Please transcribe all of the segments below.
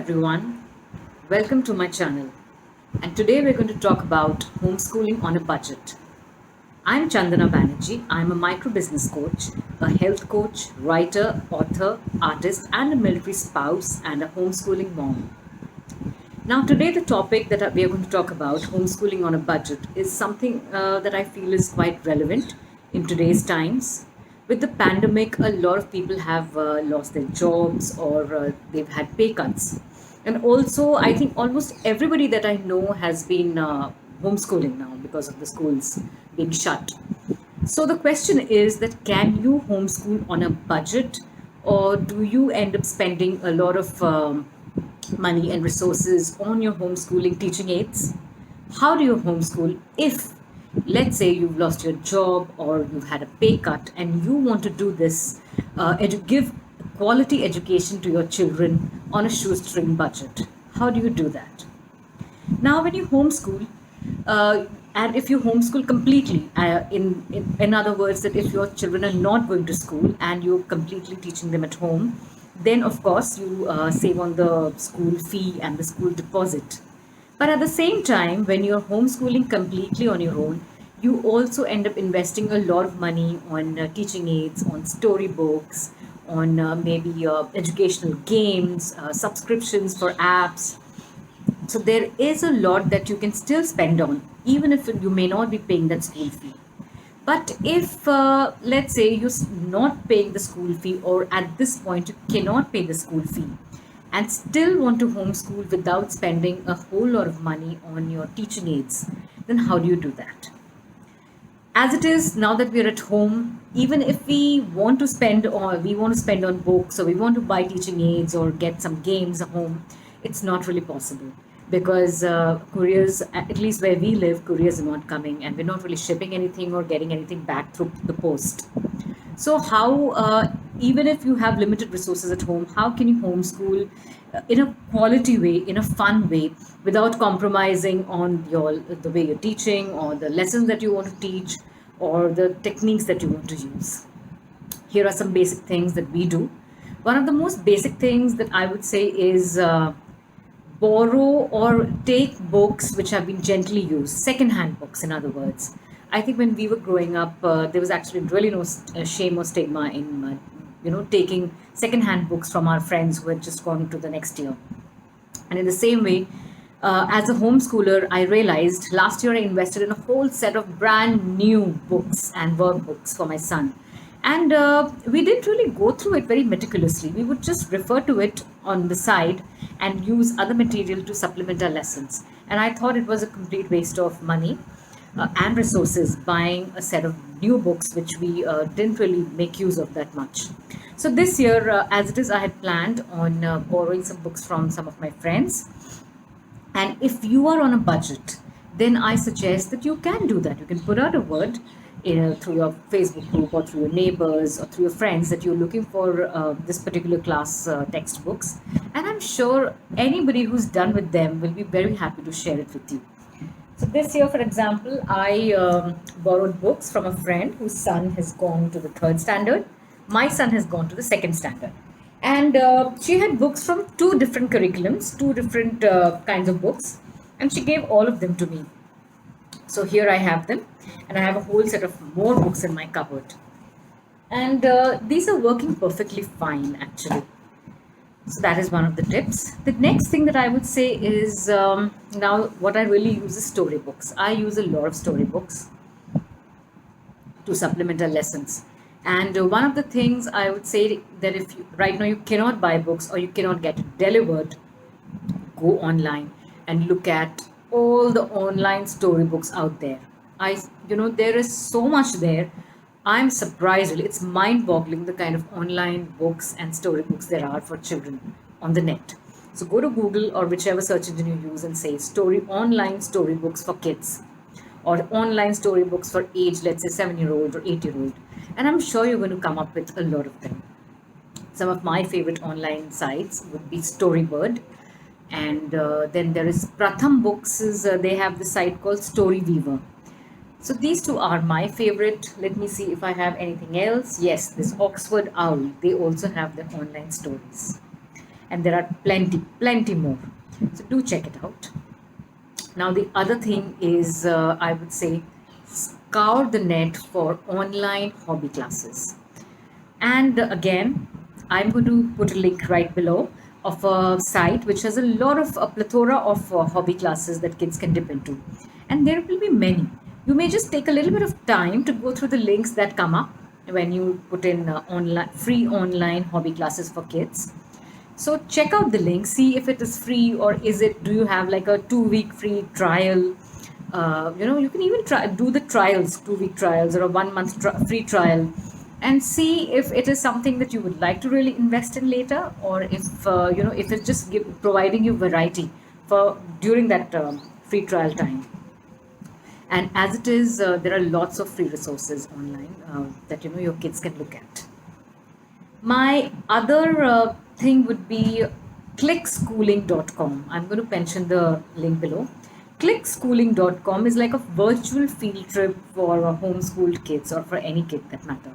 everyone, welcome to my channel. And today we're going to talk about homeschooling on a budget. I'm Chandana Banerjee. I'm a micro business coach, a health coach, writer, author, artist, and a military spouse and a homeschooling mom. Now, today, the topic that we are going to talk about, homeschooling on a budget, is something that I feel is quite relevant in today's times. With the pandemic, a lot of people have lost their jobs or they've had pay cuts. And also, I think almost everybody that I know has been homeschooling now because of the schools being shut. So the question is that can you homeschool on a budget, or do you end up spending a lot of money and resources on your homeschooling teaching aids? How do you homeschool if, let's say, you've lost your job or you've had a pay cut and you want to do this, give quality education to your children on a shoestring budget? How do you do that? Now, when you homeschool, and if you homeschool completely, in other words, that if your children are not going to school and you're completely teaching them at home, then of course you save on the school fee and the school deposit. But at the same time, when you're homeschooling completely on your own, you also end up investing a lot of money on teaching aids, on storybooks, on maybe educational games, subscriptions for apps. So there is a lot that you can still spend on, even if you may not be paying that school fee. But if, let's say, not paying the school fee, or at this point you cannot pay the school fee, and still want to homeschool without spending a whole lot of money on your teaching aids, then how do you do that? As it is now that we're at home, even if we want to spend, or we want to spend on books, or we want to buy teaching aids or get some games at home, it's not really possible because couriers, at least where we live, couriers are not coming and we're not really shipping anything or getting anything back through the post. So how, even if you have limited resources at home, how can you homeschool in a quality way, in a fun way, without compromising on the way you're teaching, or the lessons that you want to teach, or the techniques that you want to use? Here are some basic things that we do. One of the most basic things that I would say is borrow or take books which have been gently used, second-hand books, in other words. I think when we were growing up, there was actually really no shame or stigma in, taking second-hand books from our friends who had just gone to the next year. And in the same way, as a homeschooler, I realized last year I invested in a whole set of brand new books and workbooks for my son. And we didn't really go through it very meticulously. We would just refer to it on the side and use other material to supplement our lessons. And I thought it was a complete waste of money and resources buying a set of new books which we didn't really make use of that much. So this year, as it is, I had planned on borrowing some books from some of my friends. And if you are on a budget, then I suggest that you can do that. You can put out a word through your Facebook group or through your neighbors or through your friends that you're looking for this particular class textbooks. And I'm sure anybody who's done with them will be very happy to share it with you. So this year, for example, I borrowed books from a friend whose son has gone to the third standard. My son has gone to the second standard. And she had books from two different curriculums, two different kinds of books. And she gave all of them to me. So here I have them. And I have a whole set of more books in my cupboard. And these are working perfectly fine, actually. So that is one of the tips. The next thing that I would say is now what I really use is storybooks. I use a lot of storybooks to supplement our lessons. And one of the things I would say that if you, right now you cannot buy books or you cannot get it delivered, go online and look at all the online storybooks out there. There is so much there. I'm surprised. Really. It's mind-boggling the kind of online books and storybooks there are for children on the net. So go to Google or whichever search engine you use and say online storybooks for kids, or online storybooks for age, let's say 7-year-old or 8-year-old. And I'm sure you're going to come up with a lot of them. Some of my favorite online sites would be Storybird. And then there is Pratham Books. They have the site called Storyweaver. So these two are my favorite. Let me see if I have anything else. Yes, this Oxford Owl. They also have their online stories. and there are plenty more. So do check it out. Now, the other thing is, I would say, scour the net for online hobby classes. And again, I'm going to put a link right below of a site which has a plethora of hobby classes that kids can dip into. And there will be many. You may just take a little bit of time to go through the links that come up when you put in online free online hobby classes for kids. So check out the link, see if it is free, or do you have like a 2 week free trial. You can even do the trials, 2 week trials or a 1 month free trial, and see if it is something that you would like to really invest in later, or if it's just providing you variety for during that free trial time. And as it is, there are lots of free resources online that your kids can look at. My other thing would be clickschooling.com. I'm going to mention the link below. Clickschooling.com is like a virtual field trip for homeschooled kids, or for any kid that matter.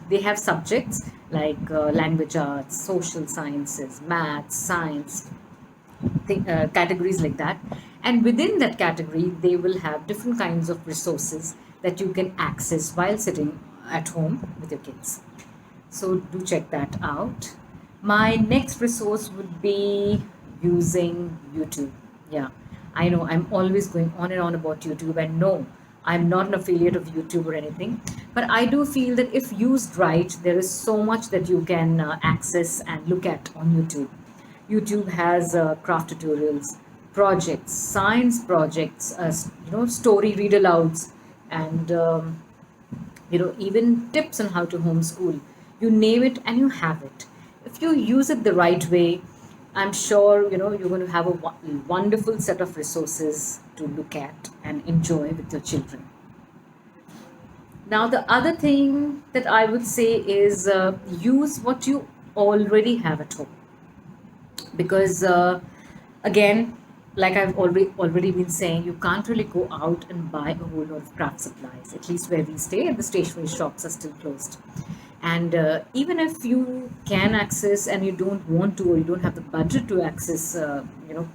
They have subjects like language arts, social sciences, maths, science, categories like that. And within that category, they will have different kinds of resources that you can access while sitting at home with your kids. So do check that out. My next resource would be using YouTube. Yeah, I know I'm always going on and on about YouTube, and no, I'm not an affiliate of YouTube or anything, but I do feel that if used right, there is so much that you can access and look at on YouTube. YouTube has craft tutorials, projects, science projects, story read alouds, and even tips on how to homeschool. You name it and you have it. If you use it the right way, I'm sure you're going to have a wonderful set of resources to look at and enjoy with your children. Now, the other thing that I would say is use what you already have at home, because again, like I've already been saying, you can't really go out and buy a whole lot of craft supplies. At least where we stay, and the stationery shops are still closed. And even if you can access, and you don't want to, or you don't have the budget to access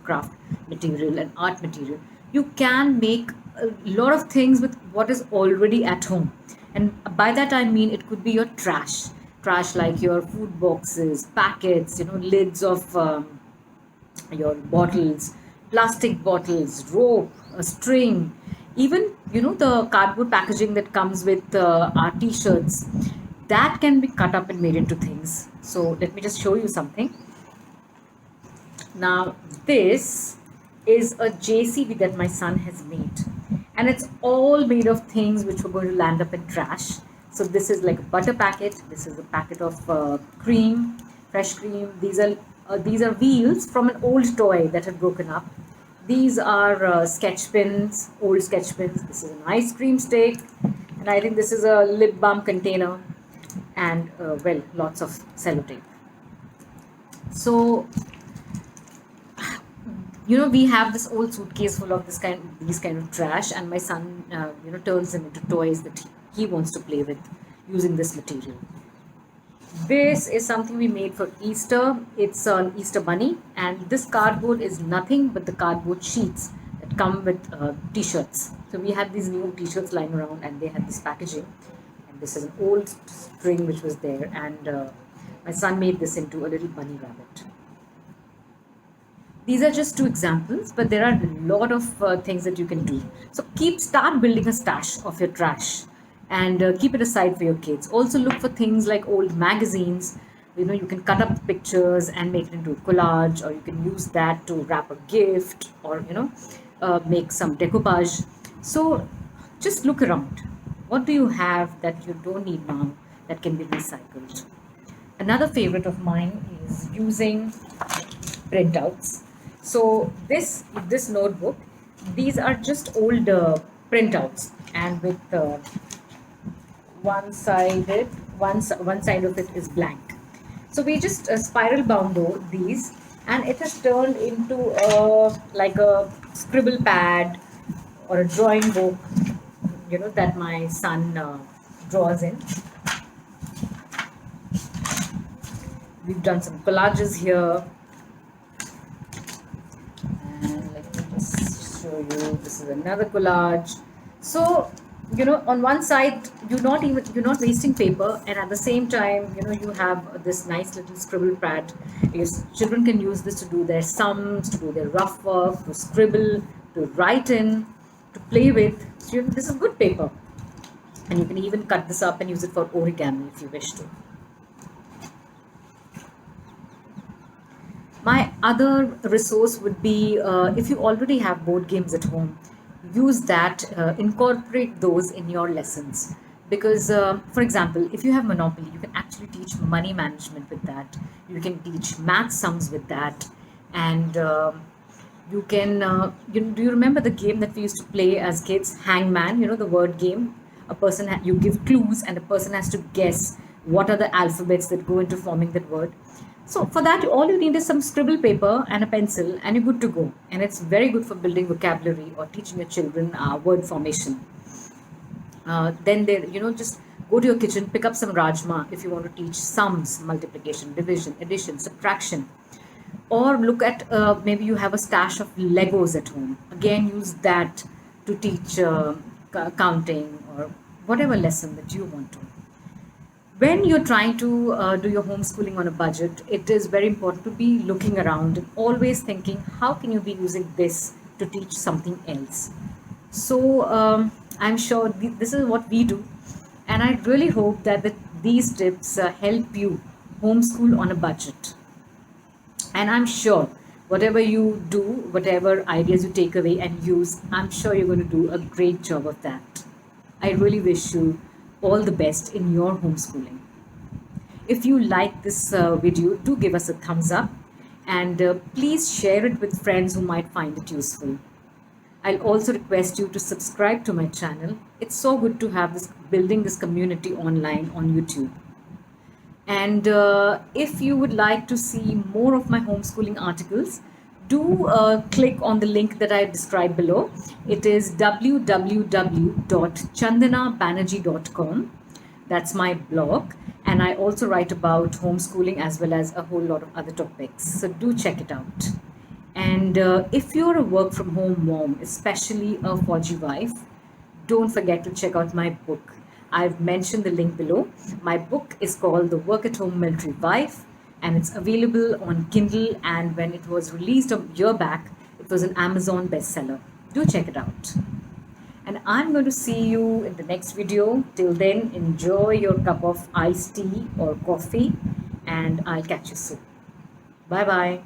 craft material and art material, you can make a lot of things with what is already at home. And by that I mean, it could be your trash like your food boxes, packets, lids of your bottles, plastic bottles, rope, a string, even the cardboard packaging that comes with our t-shirts, that can be cut up and made into things. So let me just show you something. Now, this is a JCB that my son has made, and it's all made of things which were going to land up in trash. So this is like a butter packet. This is a packet of cream, fresh cream. These are wheels from an old toy that had broken up. These are sketch pins, old sketch pins. This is an ice cream stick, and I think this is a lip balm container, and lots of sellotape. So we have this old suitcase full of these kind of trash, and my son turns them into toys that he wants to play with using this material. This is something we made for Easter. It's an Easter bunny, and this cardboard is nothing but the cardboard sheets that come with t-shirts. So we had these new t-shirts lying around, and they had this packaging, and this is an old string which was there, and my son made this into a little bunny rabbit. These are just two examples, but there are a lot of things that you can do. So start building a stash of your trash, and keep it aside for your kids. Also look for things like old magazines. You can cut up pictures and make it into a collage, or you can use that to wrap a gift, or make some decoupage. So just look around. What do you have that you don't need now that can be recycled? Another favorite of mine is using printouts. So this notebook, these are just old printouts, and with one side of it is blank. So we just spiral bound these, and it has turned into like a scribble pad or a drawing book, that my son draws in. We've done some collages here. show you. This is another collage. So, on one side, you're not wasting paper, and at the same time, you have this nice little scribble pad. Yes, children can use this to do their sums, to do their rough work, to scribble, to write in, to play with. So, this is good paper, and you can even cut this up and use it for origami if you wish to. My other resource would be, if you already have board games at home, use that, incorporate those in your lessons. Because, for example, if you have Monopoly, you can actually teach money management with that. You can teach math sums with that. And you can, do you remember the game that we used to play as kids, Hangman, the word game? You give clues, and a person has to guess what are the alphabets that go into forming that word. So for that, all you need is some scribble paper and a pencil, and you're good to go. And it's very good for building vocabulary or teaching your children word formation. Then they, just go to your kitchen, pick up some rajma if you want to teach sums, multiplication, division, addition, subtraction. Or look at, maybe you have a stash of Legos at home. Again, use that to teach counting or whatever lesson that you want to. When you're trying to do your homeschooling on a budget, it is very important to be looking around and always thinking, how can you be using this to teach something else? So I'm sure this is what we do. And I really hope that these tips help you homeschool on a budget. And I'm sure whatever you do, whatever ideas you take away and use, I'm sure you're going to do a great job of that. I really wish you all the best in your homeschooling. If you like this video, do give us a thumbs up, and please share it with friends who might find it useful. I'll also request you to subscribe to my channel. It's so good to have building this community online on YouTube. And if you would like to see more of my homeschooling articles, do click on the link that I described below. It is www.chandanabanerjee.com. That's my blog. And I also write about homeschooling as well as a whole lot of other topics. So do check it out. And if you're a work from home mom, especially a Fauji wife, don't forget to check out my book. I've mentioned the link below. My book is called The Work at Home Military Wife, and it's available on Kindle, and when it was released a year back, it was an Amazon bestseller. Do check it out. And I'm going to see you in the next video. Till then, enjoy your cup of iced tea or coffee, and I'll catch you soon. Bye-bye.